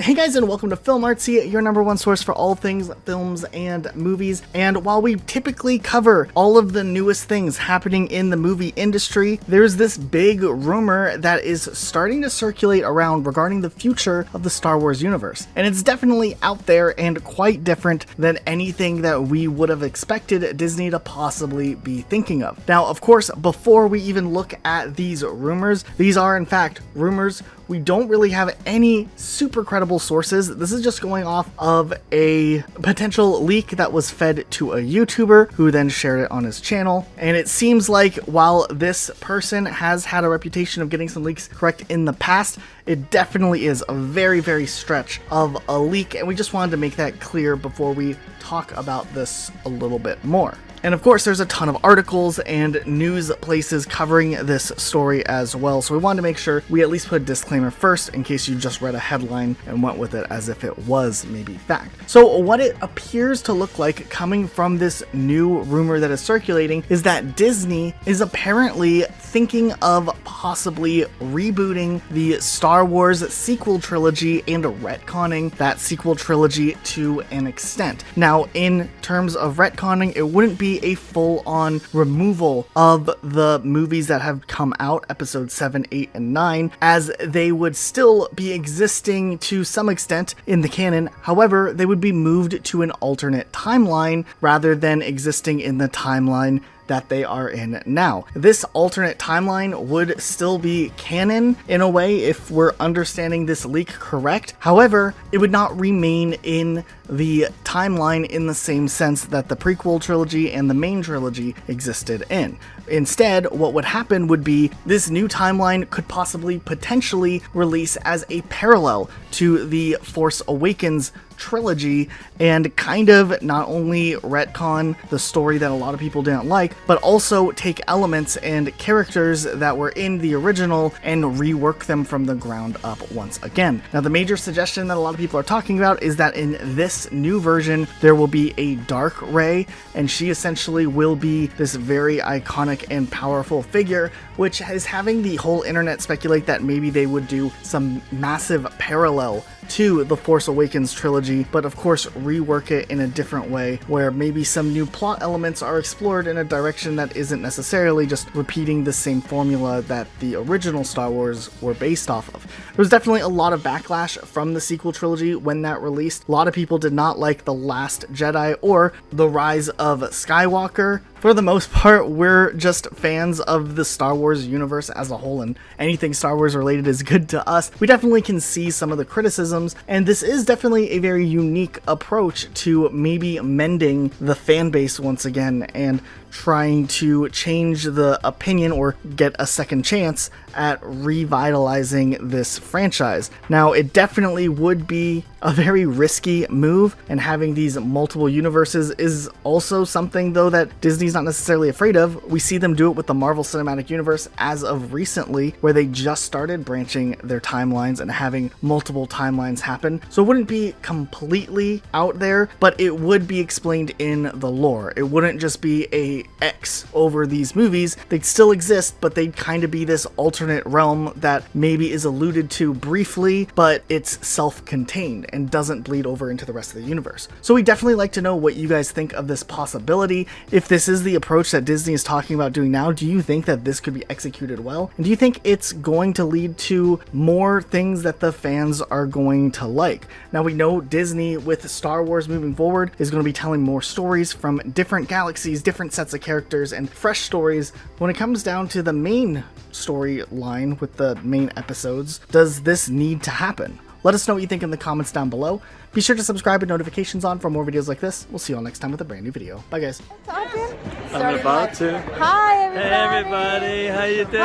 Hey guys, and welcome to Film Artsy, your number one source for all things films and movies. And while we typically cover all of the newest things happening in the movie industry, there's this big rumor that is starting to circulate around regarding the future of the Star Wars universe. And it's definitely out there and quite different than anything that we would have expected Disney to possibly be thinking of. Now, of course, before we even look at these rumors, these are in fact rumors. We don't really have any super credible sources. This is just going off of a potential leak that was fed to a YouTuber who then shared it on his channel. And it seems like while this person has had a reputation of getting some leaks correct in the past, it definitely is a very stretch of a leak. And we just wanted to make that clear before we talk about this a little bit more. And of course, there's a ton of articles and news places covering this story as well, so we wanted to make sure we at least put a disclaimer first in case you just read a headline and went with it as if it was maybe fact. So what it appears to look like coming from this new rumor that is circulating is that Disney is apparently thinking of possibly rebooting the Star Wars sequel trilogy and retconning that sequel trilogy to an extent. Now, in terms of retconning, it wouldn't be a full-on removal of the movies that have come out, episodes 7, 8, and 9, as they would still be existing to some extent in the canon. However, they would be moved to an alternate timeline rather than existing in the timeline that they are in now. This alternate timeline would still be canon in a way if we're understanding this leak correct. However, it would not remain in the timeline in the same sense that the prequel trilogy and the main trilogy existed in. Instead, what would happen would be this new timeline could potentially release as a parallel to the Force Awakens trilogy and kind of not only retcon the story that a lot of people didn't like, but also take elements and characters that were in the original and rework them from the ground up once again. Now, the major suggestion that a lot of people are talking about is that in this new version, there will be a dark Rey, and she essentially will be this very iconic and powerful figure, which is having the whole internet speculate that maybe they would do some massive parallel to the Force Awakens trilogy, but of course rework it in a different way where maybe some new plot elements are explored in a direction that isn't necessarily just repeating the same formula that the original Star Wars were based off of. There was definitely a lot of backlash from the sequel trilogy when that released. A lot of people did not like The Last Jedi or The Rise of Skywalker. For the most part, we're just fans of the Star Wars universe as a whole, and anything Star Wars related is good to us. We definitely can see some of the criticisms, and this is definitely a very unique approach to maybe mending the fan base once again and trying to change the opinion or get a second chance at revitalizing this franchise. Now, it definitely would be a very risky move, and having these multiple universes is also something though that Disney's not necessarily afraid of. We see them do it with the Marvel Cinematic Universe as of recently, where they just started branching their timelines and having multiple timelines happen. So it wouldn't be completely out there, but it would be explained in the lore. It wouldn't just be a X over these movies. They'd still exist, but they'd kind of be this alternate realm that maybe is alluded to briefly, but it's self-contained and doesn't bleed over into the rest of the universe. So we definitely like to know what you guys think of this possibility. If this is the approach that Disney is talking about doing now, do you think that this could be executed well? And do you think it's going to lead to more things that the fans are going to like? Now, we know Disney with Star Wars moving forward is going to be telling more stories from different galaxies, different sets of characters, and fresh stories. When it comes down to the main storyline with the main episodes, does this need to happen? Let us know what you think in the comments down below. Be sure to subscribe with notifications on for more videos like this. We'll see you all next time with a brand new video. Bye, guys. I'm about to. Hi, everybody. Hey, everybody. How you doing?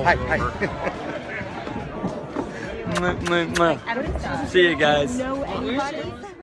Hi. Hi. See you guys. Know anybody?